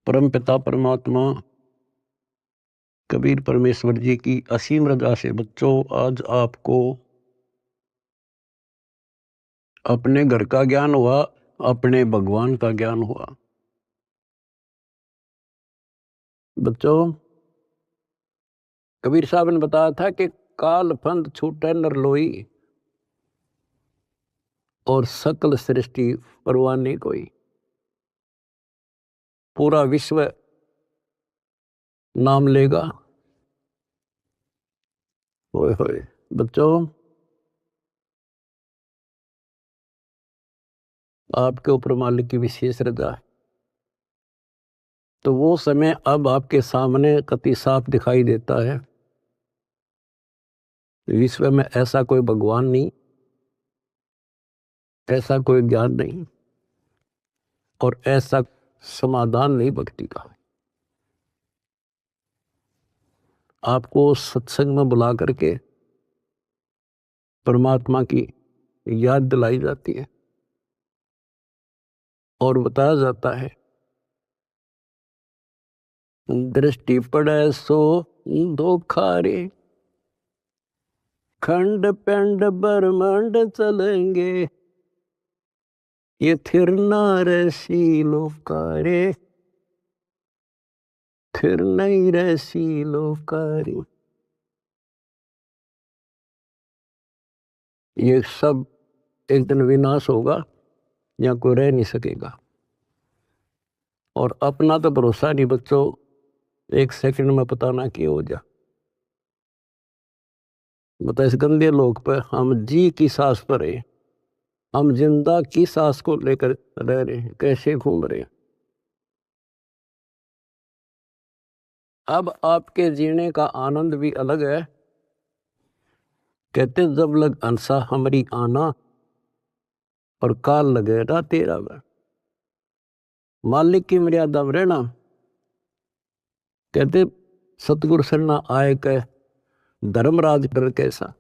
परम पिता परमात्मा कबीर परमेश्वर जी की असीम रजा से बच्चों आज आपको अपने घर का ज्ञान हुआ, अपने भगवान का ज्ञान हुआ। बच्चों कबीर साहब ने बताया था कि काल फंद छूटे नर लोई और सकल सृष्टि परवाह नहीं कोई। पूरा विश्व नाम लेगा। होए होए बच्चों आपके ऊपर मालिक की विशेष रजा है। तो वो समय अब आपके सामने कति साफ दिखाई देता है। विश्व में ऐसा कोई भगवान नहीं, ऐसा कोई ज्ञान नहीं और ऐसा समाधान नहीं भक्ति का। आपको सत्संग में बुला करके परमात्मा की याद दिलाई जाती है और बताया जाता है दृष्टि पड़े सो धोखा रे, खंड पेंड ब्रह्मांड चलेंगे, ये थिर नारसी लोकारे, थिर नहीं रसी लोकारे। ये सब एक दिन विनाश होगा, यहाँ कोई रह नहीं सकेगा। और अपना तो भरोसा नहीं बच्चों, एक सेकंड में पता ना क्या हो जा। बता इस गंदे लोक पर हम जी की सांस पर है, हम जिंदा की सांस को लेकर रह रहे हैं, कैसे घूम रहे हैं। अब आपके जीने का आनंद भी अलग है। कहते जब लग अंसा हमारी आना और काल लगे ना तेरा वह, मालिक की मर्यादा में रहना। कहते सतगुरु सरना आए कह धर्मराज कर कैसा।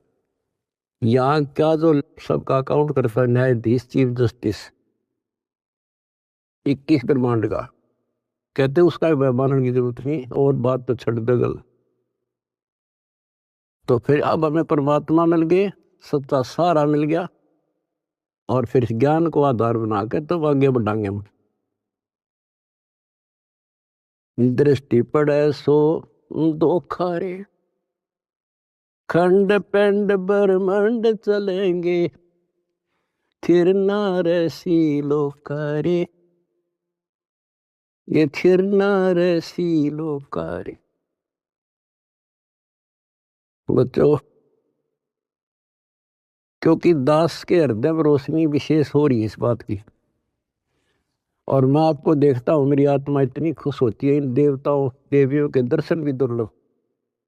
यहाँ क्या जो सबका अकाउंट करता है न्यायाधीश चीफ जस्टिस 21 ब्रह्मांड का, कहते उसका मानने की जरूरत नहीं और बात तो छड़ दगल। तो फिर अब हमें परमात्मा मिल गए, सच्चा सारा मिल गया और फिर इस ज्ञान को आधार बना के तो आगे बढ़ाएंगे हम। दृष्टि पड़े सो धोखा रे, खंड पेंड ब्रह्मांड चलेंगे, थिर नारसी लोकारे, ये थिर नारसी लोकारे। बच्चों क्योंकि दास के हृदय में रोशनी विशेष हो रही है इस बात की, और मैं आपको देखता हूं मेरी आत्मा इतनी खुश होती है इन देवताओं देवियों के दर्शन भी दुर्लभ,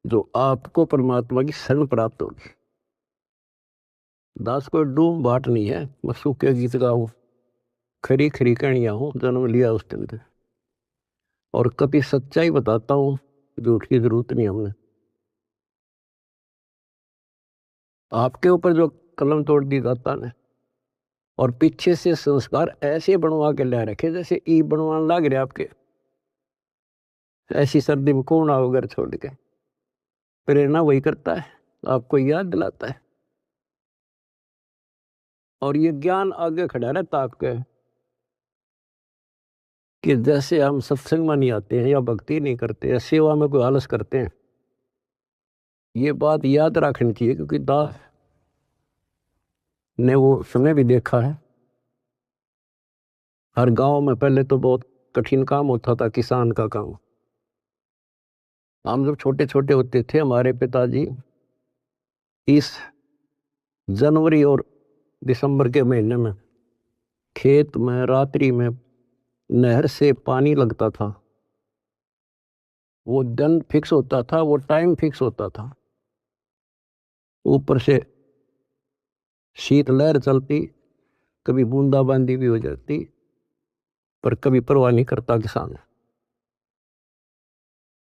जो आपको परमात्मा की शरण प्राप्त होगी। दास कोई डूम बाट नहीं है, मैं सूखे गीत गाऊं, खरी खरी कहानियां हूं, जन्म लिया उस दिन से। और कभी सच्चाई बताता हूं, झूठ की जरूरत नहीं हमने। आपके ऊपर जो कलम तोड़ दी दाता ने और पीछे से संस्कार ऐसे बनवा के ले रखे जैसे ई बनवाने लग रहे आपके। ऐसी सर्दी में कौन आओ घर छोड़ के। प्रेरणा वही करता है, आपको याद दिलाता है। और ये ज्ञान आगे खड़ा रहता आपके कि जैसे हम सत्संग में नहीं आते हैं या भक्ति नहीं करते या सेवा में कोई आलस करते हैं। ये बात याद रखनी चाहिए क्योंकि दास ने वो समय भी देखा है। हर गांव में पहले तो बहुत कठिन काम होता था, किसान का काम। हम जब छोटे छोटे होते थे हमारे पिताजी इस जनवरी और दिसंबर के महीने में खेत में रात्रि में नहर से पानी लगता था। वो दिन फिक्स होता था, वो टाइम फिक्स होता था। ऊपर से शीत लहर चलती, कभी बूंदाबांदी भी हो जाती, पर कभी परवाह नहीं करता किसान।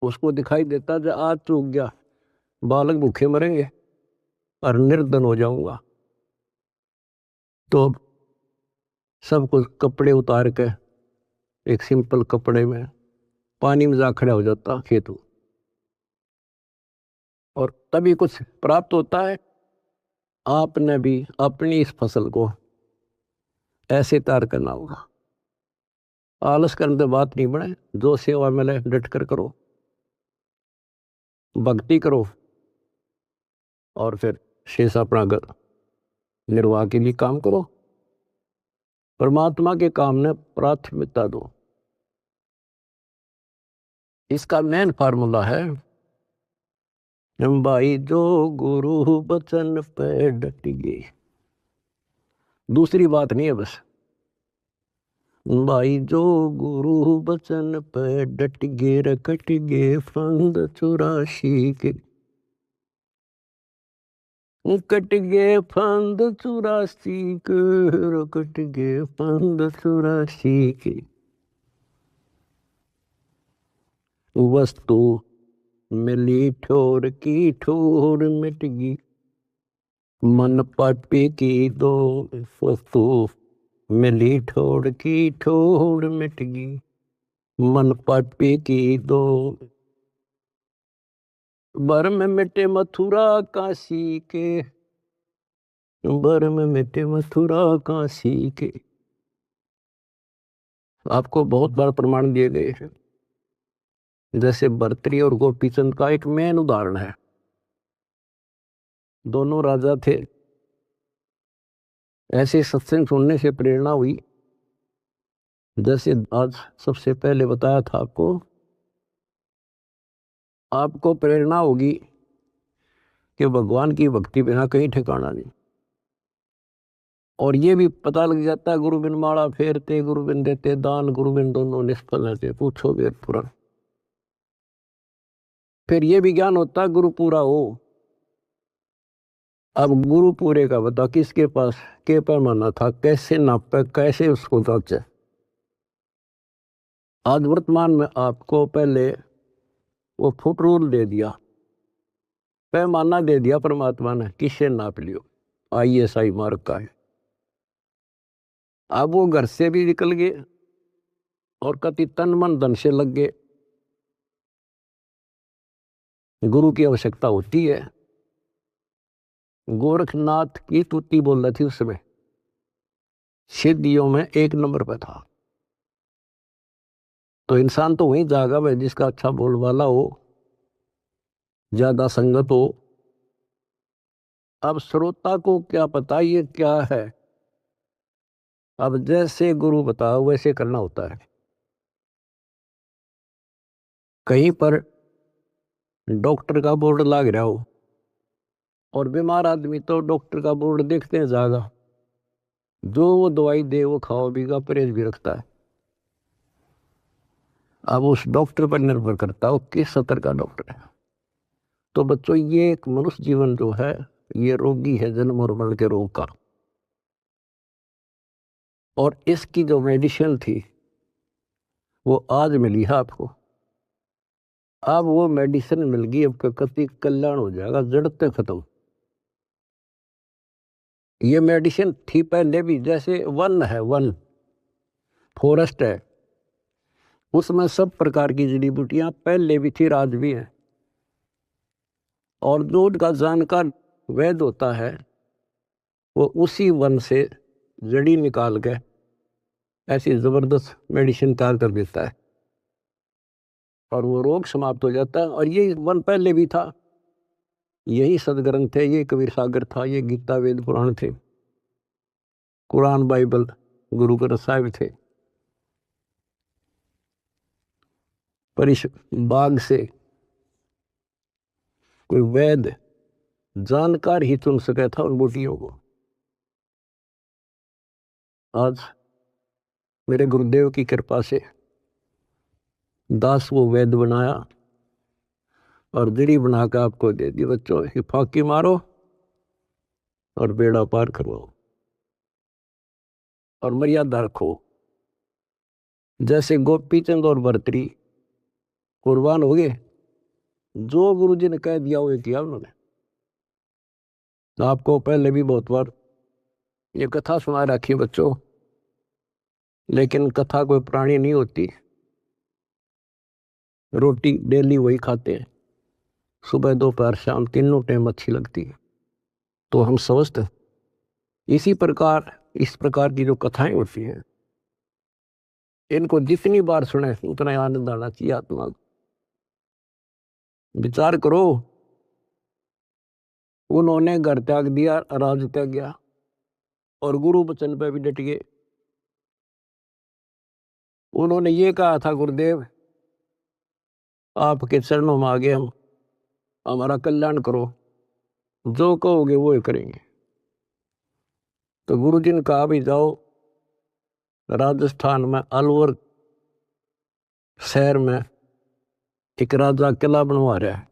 उसको दिखाई देता जब आज चूक गया बालक भूखे मरेंगे और निर्धन हो जाऊंगा, तो सब कुछ कपड़े उतार के एक सिंपल कपड़े में पानी में जा खड़ा हो जाता खेत, और तभी कुछ प्राप्त होता है। आपने भी अपनी इस फसल को ऐसे तैयार करना होगा। आलस करने से बात नहीं बने, जो सेवा मिले डट कर करो, भक्ति करो, और फिर शेष अपना निर्वाह के लिए काम करो। परमात्मा के काम ने प्राथमिकता दो। इसका मेन फार्मूला है, भाई जो गुरु बचन पे डट गए। दूसरी बात नहीं है बस, भाई जो गुरु बचन पे डट गए, रकट गए फंद 84 के, कट गए फंद 84 के, रकट गए फंद 84 के। वस्तु मिली ठोर की ठोर मिट गई, मन पापी की दो। वस्तु मिली ठोर की ठोर मिट गई, मन पापी की दो। बर में मिटे मथुरा काशी के, बर में मिटे मथुरा काशी के। आपको बहुत बार प्रमाण दिए गए हैं। जैसे भर्तृहरि और गोपीचंद का एक मेन उदाहरण है। दोनों राजा थे। ऐसे सत्संग सुनने से प्रेरणा हुई, जैसे आज सबसे पहले बताया था आपको प्रेरणा होगी कि भगवान की भक्ति बिना कहीं ठिकाना नहीं। और ये भी पता लग जाता है, गुरु बिन माला फेरते, गुरु बिन देते दान, गुरु बिन दोनों निष्फल रहते, पूछो वेद पुराण। फिर ये भी ज्ञान होता है गुरु पूरा हो। अब गुरु पूरे का बता, किसके पास के पैमाना था, कैसे नापे, कैसे उसको जांचे। आज वर्तमान में आपको पहले वो फुट रूल दे दिया, पैमाना दे दिया परमात्मा ने, किससे नाप लियो, ISI मार्क का है। अब वो घर से भी निकल गए और कति तन मन धन से लग गए। गुरु की आवश्यकता होती है। गोरखनाथ की तुति बोल रही थी उस समय, सिद्धियों में 1 नंबर पर था। तो इंसान तो वहीं जागा भाई जिसका अच्छा बोल वाला हो, ज्यादा संगत हो। अब श्रोता को क्या पता ये क्या है। अब जैसे गुरु बताओ वैसे करना होता है। कहीं पर डॉक्टर का बोर्ड लग रहा हो और बीमार आदमी तो डॉक्टर का बोर्ड देखते हैं ज्यादा, जो वो दवाई दे वो खाओ बीगा, परहेज भी रखता है। अब उस डॉक्टर पर निर्भर करता हो किस स्तर का डॉक्टर है। तो बच्चों, ये एक मनुष्य जीवन जो है ये रोगी है, जन्म और मरण के रोग का। और इसकी जो मेडिसिन थी वो आज मिली है आपको। अब वो मेडिसिन मिल गई, अब कति कल्याण हो जाएगा, जड़ते खत्म। ये मेडिसिन थी पहले भी, जैसे वन है, वन फॉरेस्ट है, उसमें सब प्रकार की जड़ी बूटियां पहले भी थी, आज भी है। और जो उनका जानकार वैद्य होता है वो उसी वन से जड़ी निकाल के ऐसी जबरदस्त मेडिसिन तैयार कर देता है और वो रोग समाप्त हो जाता है। और ये वन पहले भी था, यही सदग्रंथ थे, ये कबीर सागर था, ये गीता वेद पुराण थे, कुरान बाइबल गुरु ग्रंथ साहिब थे। पर इस बाग से कोई वैद्य जानकार ही चुन सका था उन बूटियों को। आज मेरे गुरुदेव की कृपा से दास वो वैद्य बनाया और जड़ी बनाकर आपको दे दी। बच्चों, ये फाकी मारो और बेड़ा पार करवाओ और मर्यादा रखो। जैसे गोपीचंद और भर्तृहरि कुर्बान हो गए, जो गुरु जी ने कह दिया वो किया उन्होंने। आपको पहले भी बहुत बार ये कथा सुना रखी है बच्चों, लेकिन कथा कोई प्राणी नहीं होती, रोटी डेली वही खाते हैं, सुबह दोपहर शाम तीनों टाइम अच्छी लगती है। तो हम स्वस्थ हैं। इस प्रकार की जो कथाएं होती हैं, इनको जितनी बार सुने उतना आनंद आना चाहिए आत्मा को। विचार करो, उन्होंने घर त्याग दिया, राज त्याग गया और गुरु वचन पे भी डट गए। उन्होंने ये कहा था, गुरुदेव आपके चरणों में आगे हम, हमारा कल्याण करो, जो कहोगे वो ही करेंगे। तो गुरु जी ने कहा भी जाओ, राजस्थान में अलवर शहर में एक राजा किला बनवा रहा है,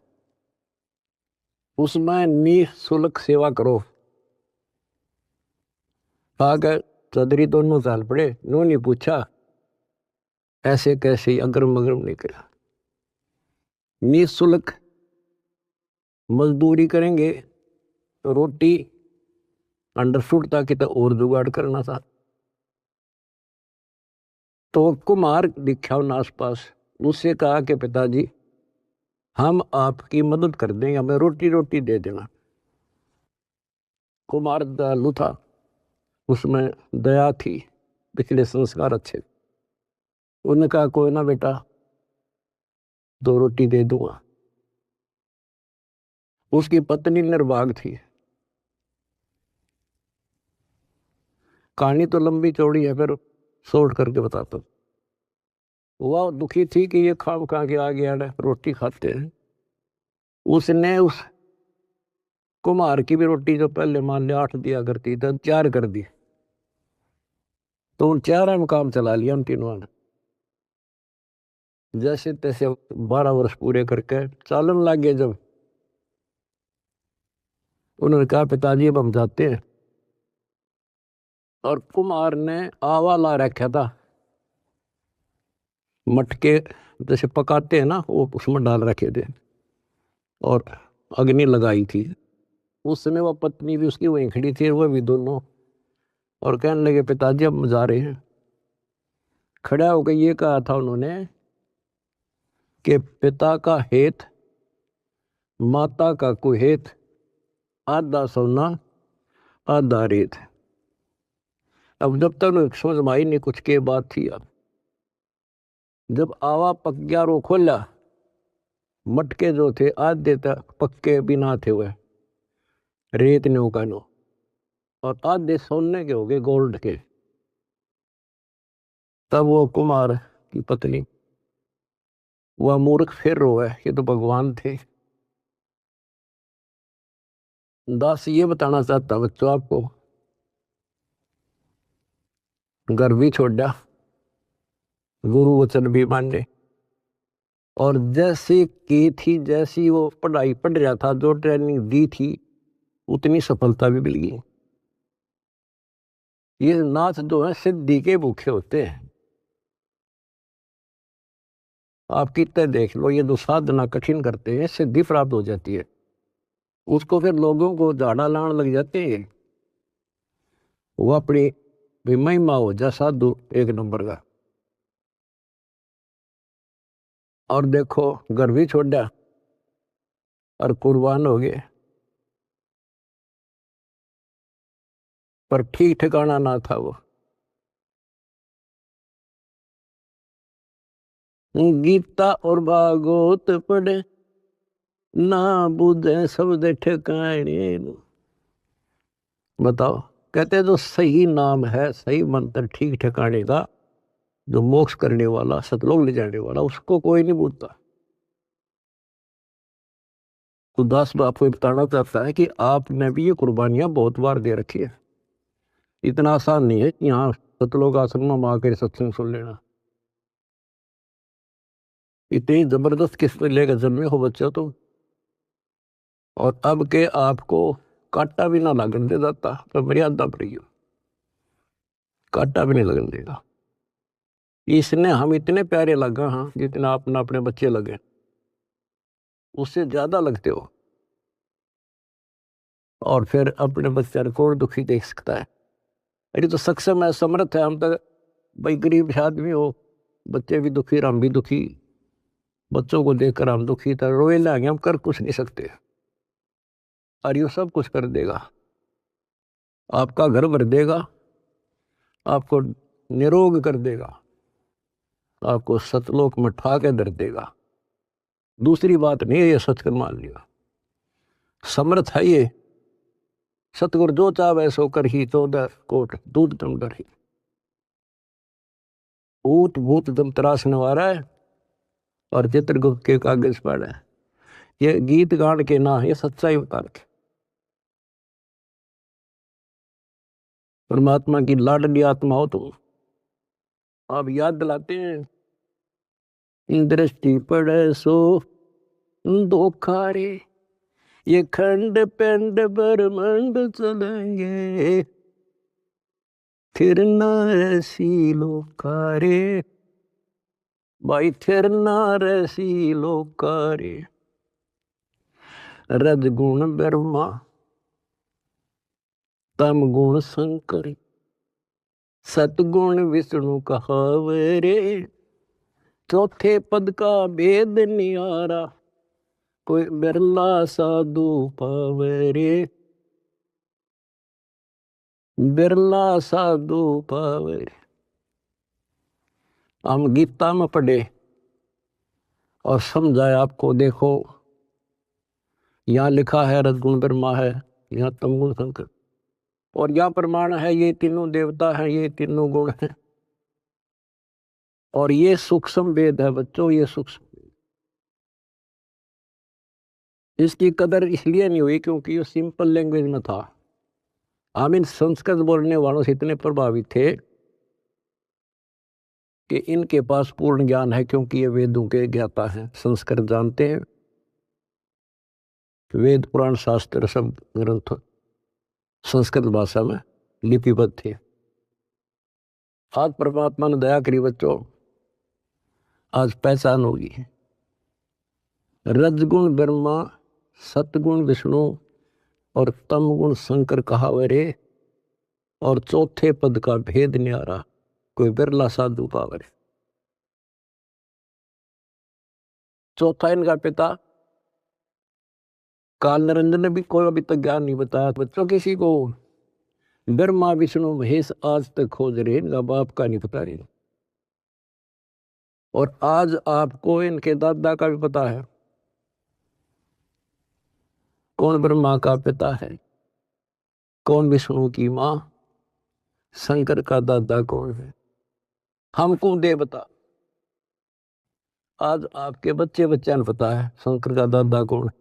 उसमें निःशुल्क सेवा करो। आगे चौधरी दोनों साल पड़े, उन्होंने पूछा ऐसे कैसे, अगरम अगरम नहीं करा। निःशुल्क मजदूरी करेंगे तो रोटी अंडरफुट ताकि तो और जुगाड़ करना था। तो कुम्हार दिखा उन आसपास, उससे कहा कि पिताजी हम आपकी मदद कर देंगे, हमें रोटी रोटी दे देना। कुम्हार दयालु था, उसमें दया थी, पिछले संस्कार अच्छे। उन्होंने कहा कोई ना बेटा, 2 रोटी दे दूंगा। उसकी पत्नी निर्भाग थी। कहानी तो लंबी चौड़ी है, फिर शॉर्ट करके बताता हूँ। वह दुखी थी कि ये खाम खा के आ गया है, रोटी खाते हैं। उसने उस कुम्हार की भी रोटी जो पहले मान लिया 8 दिया करती तो 4 कर दी। तो उन 4 में काम चला लिया उन तीनों ने। जैसे तैसे 12 वर्ष पूरे करके चालन लग गए। जब उन्होंने कहा पिताजी अब हम जाते हैं, और कुम्हार ने आवा ला रखा था, मटके जैसे पकाते हैं ना, वो उसमें डाल रखे थे और अग्नि लगाई थी। उस समय वह पत्नी भी उसकी वहीं खड़ी थी, वह भी दोनों, और कहने लगे पिताजी अब हम जा रहे हैं। खड़ा होकर ये कहा था उन्होंने कि पिता का हेत माता का कुहेत, आधा सोना आधा रेत। अब जब तक समझ में आई नहीं कुछ के बात थी। अब जब आवा पक गया रो खोला, मटके जो थे आधे तक पक्के बिना थे, वह रेत ने उकानो, और आधे सोने के हो गए, गोल्ड के। तब वो कुमार की पत्नी, वह मूर्ख फिर रोए, ये तो भगवान थे। दास ये बताना चाहता बच्चों आपको, घर भी छोड़ा, गुरु वचन भी माने, और जैसी की थी, जैसी वो पढ़ाई पढ़ रहा था, जो ट्रेनिंग दी थी, उतनी सफलता भी मिल गई। ये नाथ जो है सिद्धि के भूखे होते हैं। आप कितने देख लो, ये जो साधना कठिन करते हैं, सिद्धि प्राप्त हो जाती है, उसको फिर लोगों को झाड़ा लाने लग जाते हैं। वो अपनी भी महिमा हो जा साधु एक नंबर का। और देखो घर भी छोड़ा और कुर्बान हो गए, पर ठीक ठिकाना ना था वो। गीता और भागवत पढ़े ना बुझे शब्द ठिकाने। बताओ, कहते जो सही नाम है, सही मंत्र ठीक ठिकाने का, जो मोक्ष करने वाला, सतलोक ले जाने वाला, उसको कोई नहीं पूछता। तो दास आपको बताना चाहता है कि आपने भी ये कुर्बानियां बहुत बार दे रखी है। इतना आसान नहीं है कि यहाँ सतलोक आश्रम में आकर सत्संग सुन लेना। इतनी जबरदस्त किस्म लेकर जन्मे हो बच्चा तो, और अब के आपको कांटा भी ना लगन दे जाता तो मर्यादा पर ही हो, कांटा भी नहीं लगन देगा। इसने हम इतने प्यारे लगा, हाँ, जितना अपना अपने बच्चे लगे, उससे ज्यादा लगते हो। और फिर अपने बच्चे को कौन दुखी देख सकता है। अरे तो सक्षम है, समर्थ है, हम तो भाई गरीब आदमी हो, बच्चे भी दुखी, हम भी दुखी, बच्चों को देखकर हम दुखी था, रोए लगे, हम कर कुछ नहीं सकते, और ये सब कुछ कर देगा, आपका घर भर देगा, आपको निरोग कर देगा, आपको सतलोक में ठा के धर देगा। दूसरी बात नहीं है, ये सच कर मान लिया, समर्थ है ये। सतगुरु जो चाहे सो कर ही, 14 कोट दूध तुम डर ही। ऊट भूत दम तरासने वाला है और चित्रगुप्त के कागज पर है। ये गीत गान के ना, ये सच्चाई उतार के परमात्मा की लाडली आत्मा हो तुम। आप याद दिलाते हैं, दृष्टि पड़े सो धोखा रे, ये खंड पिंड ब्रह्मांड चलेंगे, फिर ना ऐसी लोकारे, भाई फिर ना ऐसी लोकारे। रज गुण ब्रह्मा तम गुण शंकर, सतगुण विष्णु कहावरे, चौथे पद का भेद नियारा, कोई बिरला साधु पावरे, बिरला साधु पावरे। हम गीता में पढ़े और समझाए आपको, देखो यहाँ लिखा है रजगुण ब्रह्मा है, यहाँ तमगुण शंकर, और यहाँ प्रमाण है ये तीनों देवता हैं, ये तीनों गुण हैं। और ये सूक्ष्म वेद है बच्चों, ये सूक्ष्म, इसकी कदर इसलिए नहीं हुई क्योंकि ये सिंपल लैंग्वेज में था। हम इन संस्कृत बोलने वालों से इतने प्रभावित थे कि इनके पास पूर्ण ज्ञान है, क्योंकि ये वेदों के ज्ञाता हैं, संस्कृत जानते हैं, वेद पुराण शास्त्र सब ग्रंथ संस्कृत भाषा में लिपिबद्ध थे। आज परमात्मा ने दया करी बच्चों, आज पहचान होगी। रजगुण ब्रह्मा, सतगुण विष्णु और तमगुण शंकर कहावरे, और चौथे पद का भेद न्यारा, कोई बिरला साधु पावरे। चौथा इनका पिता काल निरंजन ने भी कोई अभी तक ज्ञान नहीं बताया बच्चों किसी को। ब्रह्मा विष्णु महेश आज तक खोज रहे, इनका बाप का नहीं पता रहे। और आज आपको इनके दादा का भी पता है, कौन ब्रह्मा का पिता है, कौन विष्णु की मां, शंकर का दादा कौन है, हमको दे बता। आज आपके बच्चे बच्चा ने पता है शंकर का दादा कौन है।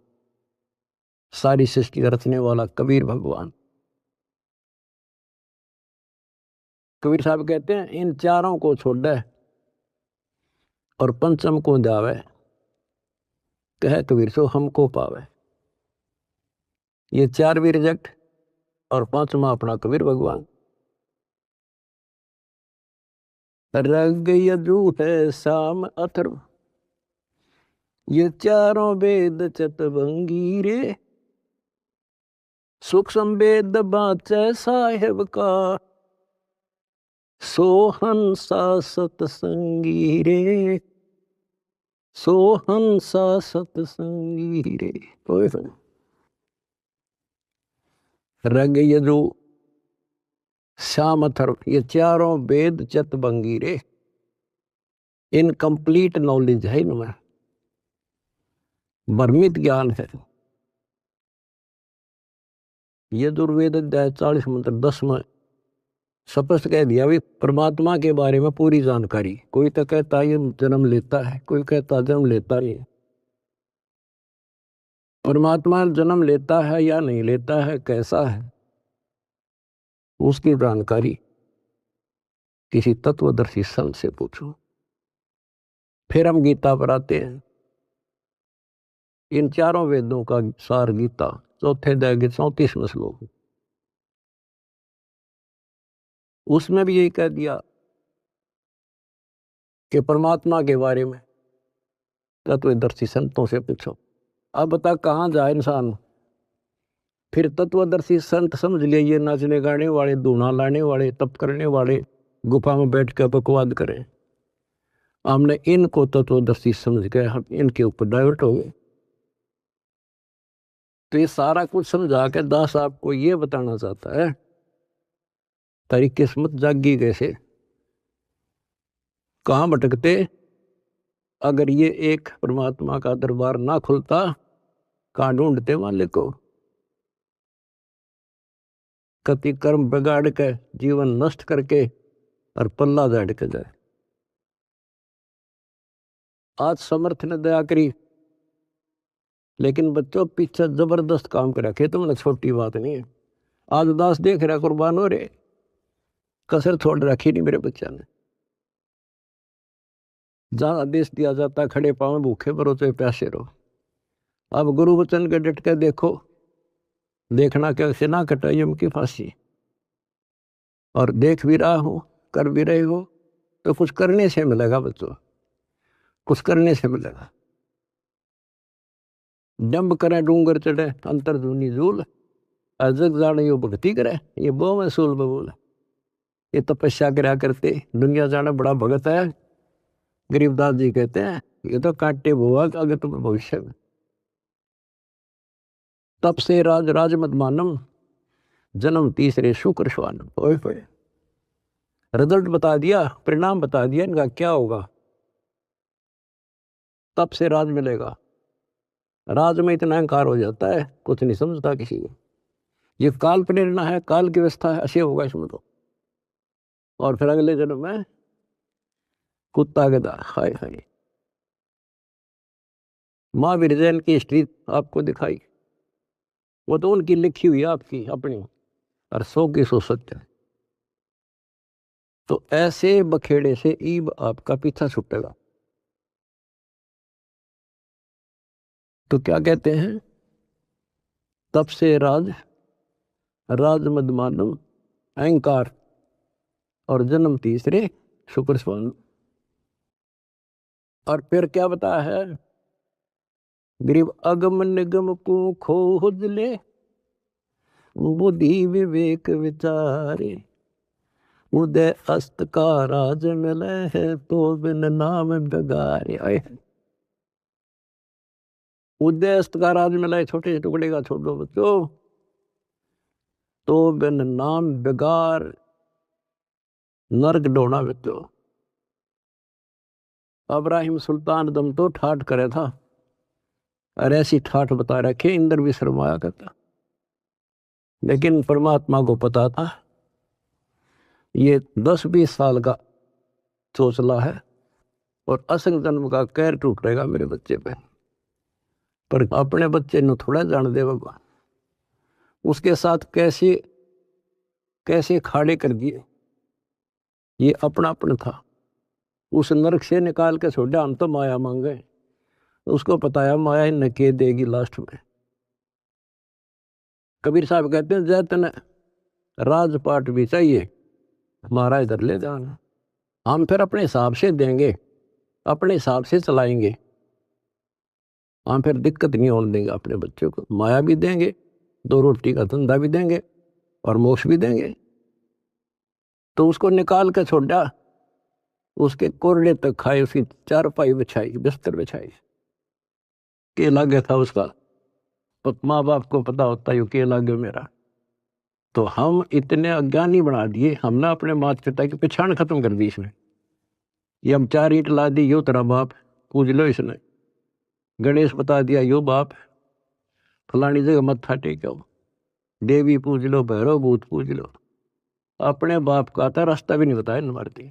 सारी सृष्टि का रचने वाला कबीर भगवान। कबीर साहब कहते हैं, इन चारों को छोड़े और पंचम को जावे, कहे कबीर सो हमको पावे। ये चार भी रिजेक्ट और पांचवा अपना कबीर भगवान। रग यजु है शाम अथर्व, ये चारों वेद चतवंगी रे, सूक्ष्म वेद बाचे साहेब का, सोहंसा सतसंगी रे, सोहंसा सतसंगी रे। रग यजु श्याम अथर्व, ये चारों वेद चतवंगी रे, इनकम्प्लीट नॉलेज है इनमें, भ्रमित ज्ञान है। यजुर्वेद अध्याय 40 मंत्र 10 में स्पष्ट कह दिया भी परमात्मा के बारे में पूरी जानकारी। कोई तो कहता है ये जन्म लेता है, कोई कहता जन्म लेता नहीं है। परमात्मा जन्म लेता है या नहीं लेता है, कैसा है, उसकी जानकारी किसी तत्वदर्शी संत से पूछो। फिर हम गीता पर आते हैं। इन चारों वेदों का सार गीता, चौथे अध्याय के 34वें श्लोक, उसमें भी यही कह दिया कि परमात्मा के बारे में तत्वदर्शी संतों से पूछो। अब बता कहाँ जाए इंसान। फिर तत्वदर्शी संत समझ लिए ये नाचने गाने वाले, धूना लाने वाले, तप करने वाले, गुफा में बैठ कर बकवाद करें। हमने इनको तत्वदर्शी समझ गए, हम इनके ऊपर डाइवर्ट हो गए। तो ये सारा कुछ समझा के दास आपको ये बताना चाहता है, तेरी किस्मत जागी कैसे, कहाँ भटकते अगर ये एक परमात्मा का दरबार ना खुलता, कहाँ ढूंढते मालिक को। कति कर्म बिगाड़ के जीवन नष्ट करके और पल्ला झाड़ के जाए। आज समर्थ ने दया करी, लेकिन बच्चों पीछे जबरदस्त काम कर रखे, तुमने छोटी बात नहीं है। आज दास देख रहा कुर्बान हो रहे, कसर छोड़ रखी नहीं मेरे बच्चा ने। जहां आदेश दिया जाता खड़े पांव भूखे भरो तो प्यासे रहो। अब गुरु वचन के डट के देखो, देखना कैसे ना कटाई उनकी फांसी। और देख भी रहा हूं, कर भी रहे हो, तो कुछ करने से मिलेगा बच्चों, कुछ करने से मिलेगा। डंब करे डूंगर चढ़े अंतर धुनी झूल, अजग जाने यो भक्ति करे ये बो में सूल बबूल। ये तपस्या करा करते दुनिया जाना बड़ा भगत है। गरीबदास जी कहते हैं ये तो काटे हुआ अगर तुम भविष्य में। तप से राज राज मत मानम, जन्म तीसरे शुक्र श्वानम। ओए होए, रिजल्ट बता दिया, परिणाम बता दिया इनका क्या होगा। तप से राज मिलेगा। राज में इतना अहंकार हो जाता है, कुछ नहीं समझता किसी को। ये काल प्रेरणा है, काल की व्यवस्था है, ऐसे होगा इसमें तो। और फिर अगले जन्म में कुत्ता गधा। हाय हाय। महावीर जैन की हिस्ट्री आपको दिखाई, वो तो उनकी लिखी हुई आपकी अपनी, और 100 की 100 सत्य है। तो ऐसे बखेड़े से ईब आपका पीछा छूटेगा। तो क्या कहते हैं, तप से राज राज मद मानव अहंकार, और जन्म तीसरे शुक्र स्वान। और फिर क्या बताया है, गरीब अगम निगम को खोज ले, बुद्धि विवेक विचारे, उदय अस्त का राज मिले है तो बिन नाम बेगारे। उदय अस्त का राज मिला है, छोटे टुकड़े का छोड़ो बच्चों, तो बिन नाम बेगार नरक ढोना बच्चों। अब्राहिम सुल्तान दम तो ठाठ करे था, और ऐसी ठाठ बता रखे इंद्र भी शर्माया करता। लेकिन परमात्मा को पता था ये 10-20 साल का चोचला है, और असंग जन्म का कहर टूटेगा मेरे बच्चे पे। पर अपने बच्चे ने थोड़ा जान दे भगवान, उसके साथ कैसे कैसे खाड़े कर दिए। ये अपनापन था, उस नरक से निकाल के छोड़ा, हम तो माया मांगे। उसको पताया माया इन्हें के देगी लास्ट में। कबीर साहब कहते हैं जैतन राजपाट भी चाहिए, हमारा इधर ले जाना। हम फिर अपने हिसाब से देंगे, अपने हिसाब से चलाएंगे। हम फिर दिक्कत नहीं होने देंगे अपने बच्चों को। माया भी देंगे, 2 रोटी का धंधा भी देंगे, और मोक्ष भी देंगे। तो उसको निकाल के छोड़ा, उसके कोरडे तक खाए, उसकी चारपाई बिछाई, बिस्तर बिछाई। के लागे था उसका, तो माँ बाप को पता होता है के लागे मेरा। तो हम इतने अज्ञानी बना दिए, हमने अपने माता पिता की पहचान खत्म कर दी इसमें। ये हम 4 ईंट ला दी, यो तेरा बाप, पूज लो इसने। गणेश बता दिया यो बाप, फलानी जगह मत्था टेको, देवी पूज लो, भैरव भूत पूज लो। अपने बाप का था रास्ता भी नहीं बताया न मारती।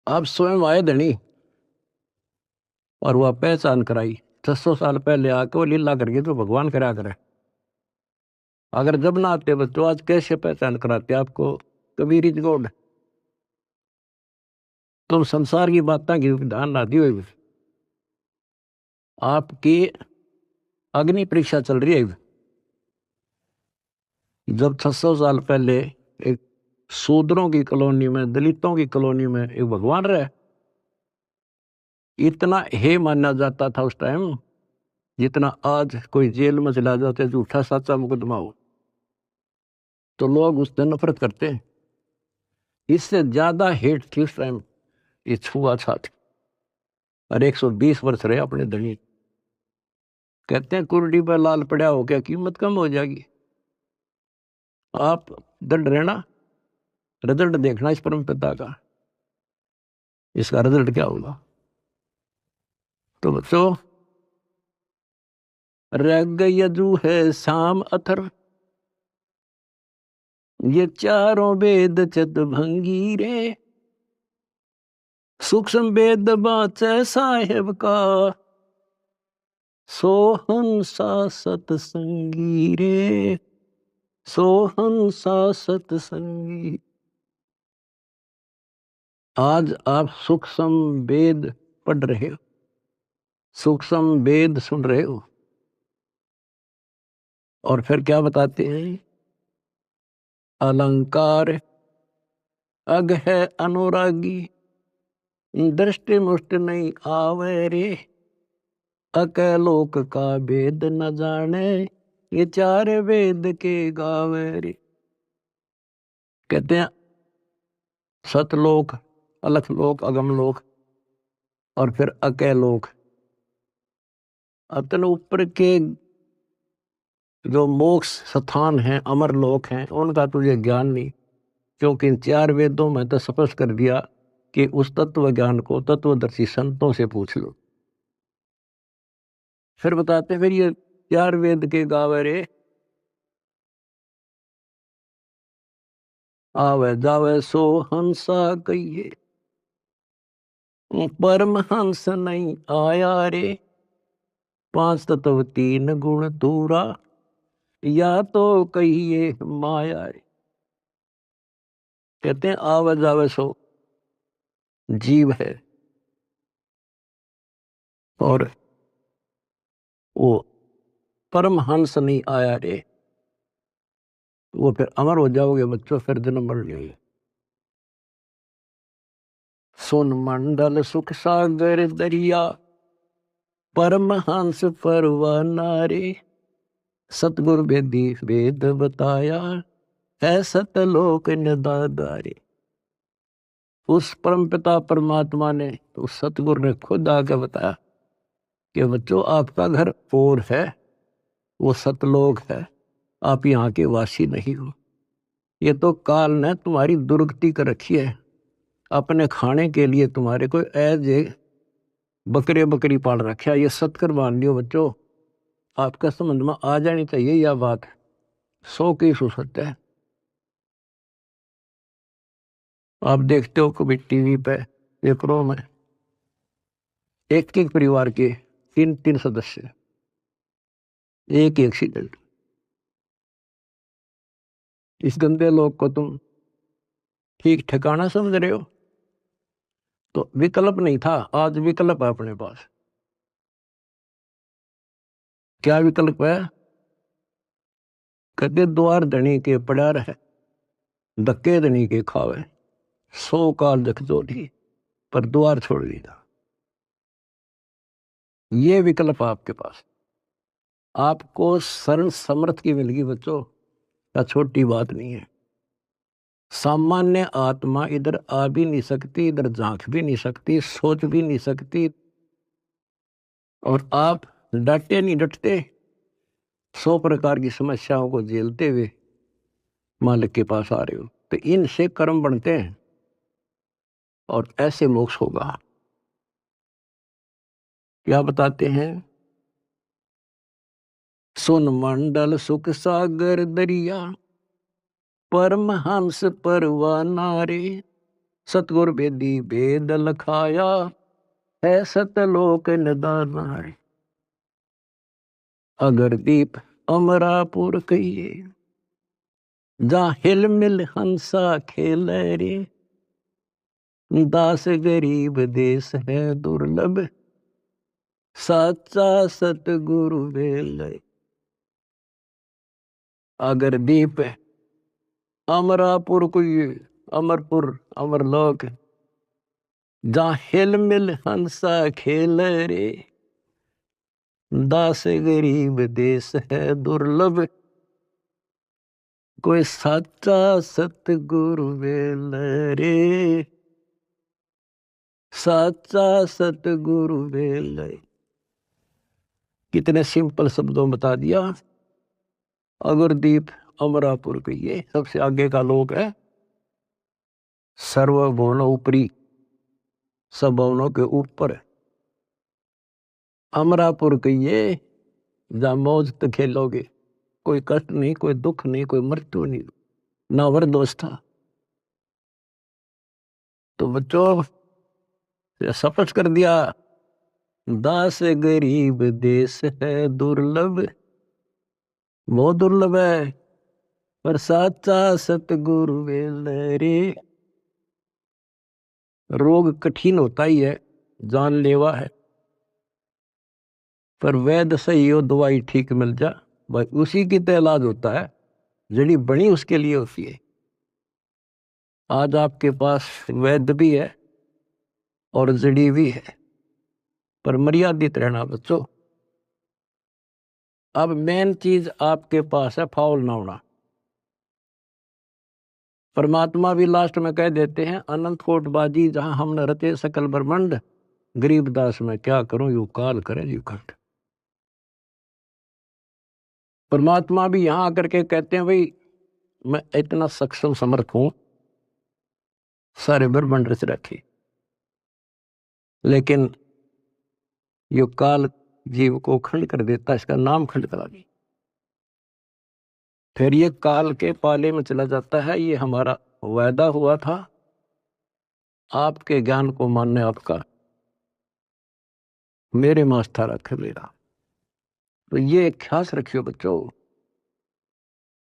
आप स्वयं आए धनी, और वह पहचान कराई 600 साल पहले आके वो लीला करके तो भगवान करा करे। अगर जब ना आते बच्चों, आज कैसे पहचान कराते आपको कबीरी गौड़। तुम संसार की बातें की ध्यान ना दियो। आपकी अग्नि परीक्षा चल रही है। जब 600 साल पहले एक शूद्रों की कॉलोनी में, दलितों की कॉलोनी में एक भगवान रहे, इतना हे माना जाता था उस टाइम जितना आज कोई जेल में चला जाते झूठा सच्चा मुकदमा हो, तो लोग उससे नफरत करते हैं। इससे ज्यादा हेट थी उस टाइम ये छुआ छाती और 120 वर्ष रहे अपने धनी। कहते हैं कुर्डी पर लाल पड़ा हो क्या कीमत कम हो जाएगी। आप दंड रहना, रिजल्ट देखना इस परम पिता का, इसका रिजल्ट क्या होगा। तो बच्चों, रग यजु है शाम अथर, ये चारों वेद चत भंगी रे, सूक्ष्म वेद बाचे साहेब का, सोहन सा सतसंगी रे, सोहन सा सतसंगी। आज आप सूक्ष्म वेद पढ़ रहे हो, सूक्ष्म वेद सुन रहे हो, और फिर क्या बताते हैं, अलंकार अग है अनुरागी, दृष्टि मुष्ट नहीं आवे रे, अकलोक का वेद न जाने, ये चार वेद के गावे रे। कहते हैं सतलोक, अलखलोक, अगमलोक और फिर अकलोक, अतन ऊपर के जो मोक्ष स्थान हैं, अमर लोक हैं, उनका तुझे ज्ञान नहीं, क्योंकि इन चार वेदों में तो स्पष्ट कर दिया कि उस तत्व ज्ञान को तत्वदर्शी संतों से पूछ लो। फिर बताते हैं, फिर ये चार वेद के गावे रे, आवे जावे सो हंसा कहिए, परम हंस नहीं आया रे, पांच तत्व तीन गुण तूरा, या तो कहिए माया रे। कहते हैं आवे जावे सो जीव है, और वो परमहंस नहीं आया रे, वो फिर अमर हो जाओगे बच्चों, फिर जन्म मर जाएंगे। सुन मंडल सुख सागर दरिया, परमहंस परवाना रे, सतगुरु वेदी वेद बताया, है सतलोक निदादा रे। उस परम पिता परमात्मा ने, उस सतगुरु ने खुद आके बताया कि बच्चों आपका घर और है, वो सतलोक है, आप यहाँ के वासी नहीं हो। ये तो काल ने तुम्हारी दुर्गति कर रखी है, अपने खाने के लिए तुम्हारे को एज ए बकरे बकरी पाल रखा है। ये सत्कर मान लियो बच्चों, आपका समझ में आ जानी चाहिए यह बात, 100 सत्य है। आप देखते हो कभी टीवी पे पेपरों में, एक एक परिवार के 3 3 सदस्य, एक एक्सीडेंट। इस गंदे लोग को तुम ठीक ठिकाना समझ रहे हो? तो विकल्प नहीं था, आज विकल्प है अपने पास। क्या विकल्प है? कदे द्वार धनी के पड़ा रहे, धक्के धनी के खावे, 100 काल जख जोड़ी, पर द्वार छोड़ दिया। ये विकल्प आपके पास, आपको शरण समर्थ की मिल गई बच्चों, क्या छोटी बात नहीं है। सामान्य आत्मा इधर आ भी नहीं सकती, इधर झांक भी नहीं सकती, सोच भी नहीं सकती, और आप डटे नहीं डटते, 100 प्रकार की समस्याओं को झेलते हुए मालिक के पास आ रहे हो। तो इनसे कर्म बनते हैं और ऐसे मोक्ष होगा। क्या बताते हैं, सुन मंडल सुख सागर दरिया, परमहंस परवाना रे, सतगुर वेदी वेद लखाया, है सतलोक निदाना रे। अगर दीप अमरापुर कहिए, जा हिल मिल हंसा खेल रे, दास गरीब देश है दुर्लभ, साचा सतगुरु वेल। अगर दीप अमरापुर कोई, अमरपुर अमरलोक, जा हिल मिल हंसा खेल रे, दास गरीब देश है दुर्लभ, कोई साचा सतगुरु वेल रे। साचा सतगुरु वेले। कितने सिंपल शब्दों में बता दिया। अगरदीप अमरापुर के ये सबसे आगे का लोक है, सर्वभुवन ऊपरी, सब भवनों के ऊपर है। अमरापुर के ये जहां मौज तो खेलोगे, कोई कष्ट नहीं, कोई दुख नहीं, कोई मृत्यु नहीं, ना वरदोष था। तो बच्चों शपथ कर दिया, दास गरीब देश है दुर्लभ, बहुत दुर्लभ है, पर साचा सतगुरु वेले रे। रोग कठिन होता ही है, जानलेवा है, पर वैद सही हो, दवाई ठीक मिल जा, भाई उसी की तो इलाज होता है, जड़ी बनी उसके लिए होती है। आज आपके पास वैद्य भी है और जड़ी भी है, पर मर्यादित रहना बच्चों। अब मेन चीज आपके पास है फाउल ना होना। परमात्मा भी लास्ट में कह देते हैं, अनंत कोट बाजी जहां हमने रचे सकल ब्रह्मांड, गरीबदास में क्या करूं यू काल करे यू खंड। परमात्मा भी यहां आकर के कहते हैं, भाई मैं इतना सक्षम समर्थ हूं, सारे ब्रह्मांड रच रखे, लेकिन यो काल जीव को खंड कर देता, इसका नाम खंड करा दी, फिर ये काल के पाले में चला जाता है। ये हमारा वायदा हुआ था, आपके ज्ञान को मानने आपका, मेरे में आस्था रखे मेरा। तो ये ख्यास रखियो बच्चों,